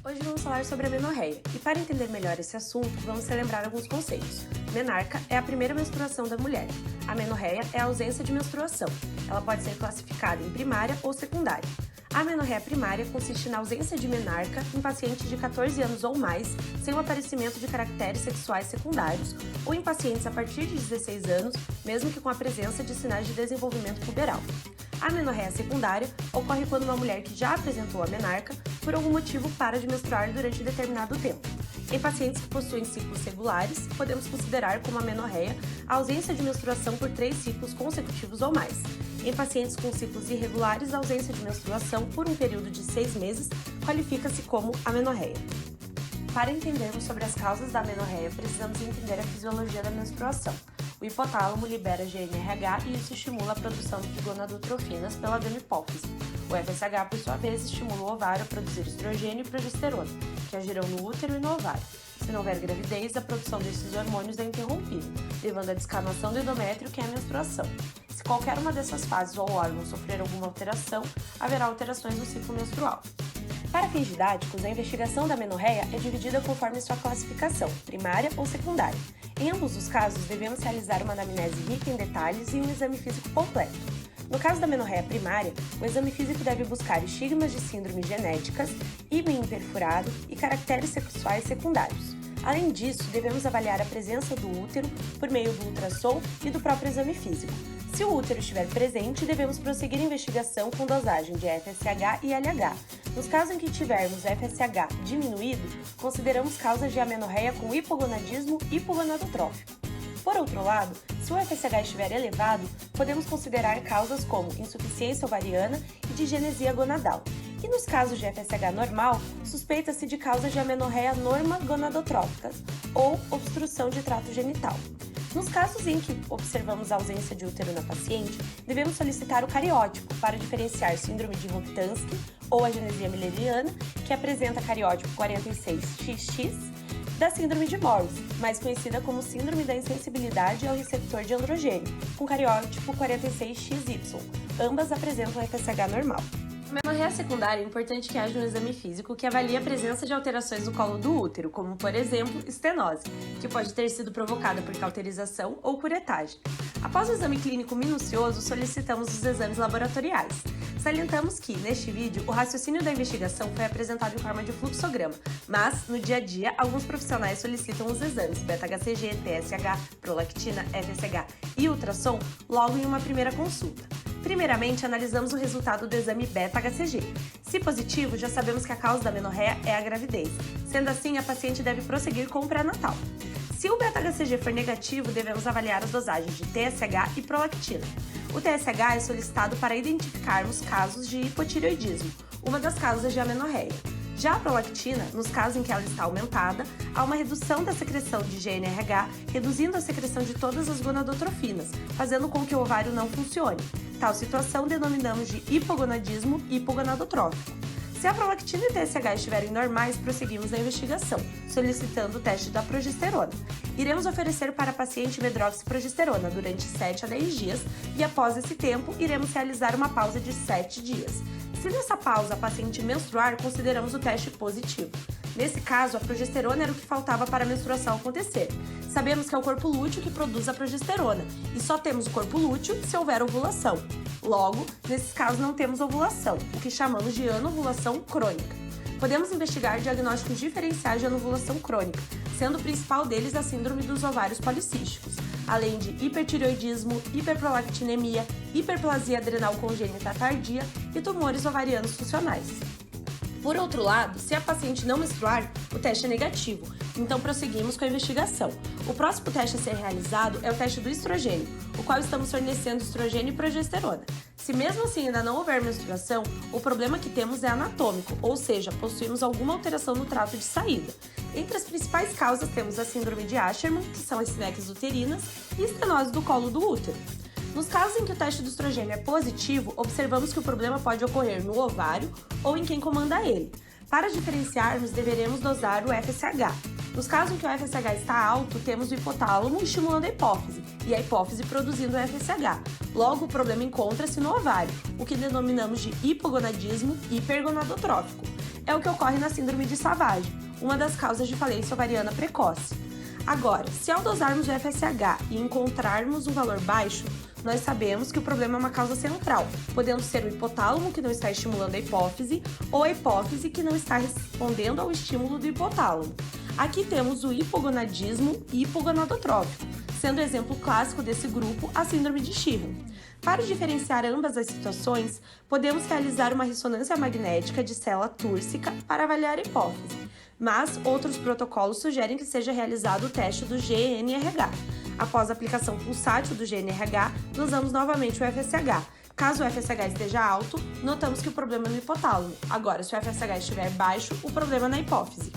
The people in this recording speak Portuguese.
Hoje vamos falar sobre a menorreia, e para entender melhor esse assunto, vamos relembrar alguns conceitos. Menarca é a primeira menstruação da mulher. A menorreia é a ausência de menstruação. Ela pode ser classificada em primária ou secundária. A menorreia primária consiste na ausência de menarca em pacientes de 14 anos ou mais, sem o aparecimento de caracteres sexuais secundários, ou em pacientes a partir de 16 anos, mesmo que com a presença de sinais de desenvolvimento puberal. A menorreia secundária ocorre quando uma mulher que já apresentou a menarca, por algum motivo, para de menstruar durante determinado tempo. Em pacientes que possuem ciclos regulares, podemos considerar como a menorreia a ausência de menstruação por 3 ciclos consecutivos ou mais. Em pacientes com ciclos irregulares, a ausência de menstruação por um período de 6 meses qualifica-se como amenorreia. Para entendermos sobre as causas da amenorreia, precisamos entender a fisiologia da menstruação. O hipotálamo libera GnRH e isso estimula a produção de gonadotrofinas pela adenohipófise. O FSH, por sua vez, estimula o ovário a produzir estrogênio e progesterona, que agirão no útero e no ovário. Se não houver gravidez, a produção desses hormônios é interrompida, levando à descamação do endométrio, que é a menstruação. Se qualquer uma dessas fases ou órgãos sofrer alguma alteração, haverá alterações no ciclo menstrual. Para fins didáticos, a investigação da menorreia é dividida conforme sua classificação, primária ou secundária. Em ambos os casos, devemos realizar uma anamnese rica em detalhes e um exame físico completo. No caso da menorreia primária, o exame físico deve buscar estigmas de síndromes genéticas, ímen imperfurado e caracteres sexuais secundários. Além disso, devemos avaliar a presença do útero por meio do ultrassom e do próprio exame físico. Se o útero estiver presente, devemos prosseguir a investigação com dosagem de FSH e LH. Nos casos em que tivermos FSH diminuído, consideramos causas de amenorreia com hipogonadismo hipogonadotrófico. Por outro lado, se o FSH estiver elevado, podemos considerar causas como insuficiência ovariana e digenesia gonadal. E nos casos de FSH normal, suspeita-se de causas de amenorreia normogonadotróficas ou obstrução de trato genital. Nos casos em que observamos a ausência de útero na paciente, devemos solicitar o cariótipo para diferenciar síndrome de Rokitansky ou agenesia milleriana, que apresenta cariótipo 46XX, da síndrome de Morris, mais conhecida como síndrome da insensibilidade ao receptor de androgênio, com cariótipo 46XY. Ambas apresentam FSH normal. Na menorreia secundária é importante que haja um exame físico que avalie a presença de alterações no colo do útero, como, por exemplo, estenose, que pode ter sido provocada por cauterização ou curetagem. Após o exame clínico minucioso, solicitamos os exames laboratoriais. Salientamos que, neste vídeo, o raciocínio da investigação foi apresentado em forma de fluxograma, mas, no dia a dia, alguns profissionais solicitam os exames beta-HCG, TSH, prolactina, FSH e ultrassom logo em uma primeira consulta. Primeiramente, analisamos o resultado do exame beta-HCG. Se positivo, já sabemos que a causa da menorreia é a gravidez. Sendo assim, a paciente deve prosseguir com o pré-natal. Se o beta-HCG for negativo, devemos avaliar as dosagens de TSH e prolactina. O TSH é solicitado para identificarmos casos de hipotireoidismo, uma das causas de amenorreia. Já a prolactina, nos casos em que ela está aumentada, há uma redução da secreção de GnRH, reduzindo a secreção de todas as gonadotrofinas, fazendo com que o ovário não funcione. Tal situação denominamos de hipogonadismo hipogonadotrófico. Se a prolactina e TSH estiverem normais, prosseguimos a investigação, solicitando o teste da progesterona. Iremos oferecer para a paciente medroxiprogesterona durante 7 a 10 dias e após esse tempo, iremos realizar uma pausa de 7 dias. Se nessa pausa a paciente menstruar, consideramos o teste positivo. Nesse caso, a progesterona era o que faltava para a menstruação acontecer. Sabemos que é o corpo lúteo que produz a progesterona, e só temos o corpo lúteo se houver ovulação. Logo, nesses casos não temos ovulação, o que chamamos de anovulação crônica. Podemos investigar diagnósticos diferenciais de anovulação crônica, sendo o principal deles a síndrome dos ovários policísticos, além de hipertireoidismo, hiperprolactinemia, hiperplasia adrenal congênita tardia e tumores ovarianos funcionais. Por outro lado, se a paciente não menstruar, o teste é negativo, então prosseguimos com a investigação. O próximo teste a ser realizado é o teste do estrogênio, o qual estamos fornecendo estrogênio e progesterona. Se mesmo assim ainda não houver menstruação, o problema que temos é anatômico, ou seja, possuímos alguma alteração no trato de saída. Entre as principais causas temos a síndrome de Asherman, que são as sineques uterinas, e estenose do colo do útero. Nos casos em que o teste do estrogênio é positivo, observamos que o problema pode ocorrer no ovário ou em quem comanda ele. Para diferenciarmos, deveremos dosar o FSH. Nos casos em que o FSH está alto, temos o hipotálamo estimulando a hipófise e a hipófise produzindo o FSH. Logo, o problema encontra-se no ovário, o que denominamos de hipogonadismo hipergonadotrófico. é o que ocorre na síndrome de Savage, uma das causas de falência ovariana precoce. Agora, se ao dosarmos o FSH e encontrarmos um valor baixo, nós sabemos que o problema é uma causa central, podendo ser o hipotálamo que não está estimulando a hipófise ou a hipófise que não está respondendo ao estímulo do hipotálamo. Aqui temos o hipogonadismo hipogonadotrófico, sendo exemplo clássico desse grupo a síndrome de Sheehan. Para diferenciar ambas as situações, podemos realizar uma ressonância magnética de célula túrcica para avaliar a hipófise, mas outros protocolos sugerem que seja realizado o teste do GNRH. Após a aplicação pulsátil do GNRH, dosamos novamente o FSH. Caso o FSH esteja alto, notamos que o problema é no hipotálamo. Agora, se o FSH estiver baixo, o problema é na hipófise.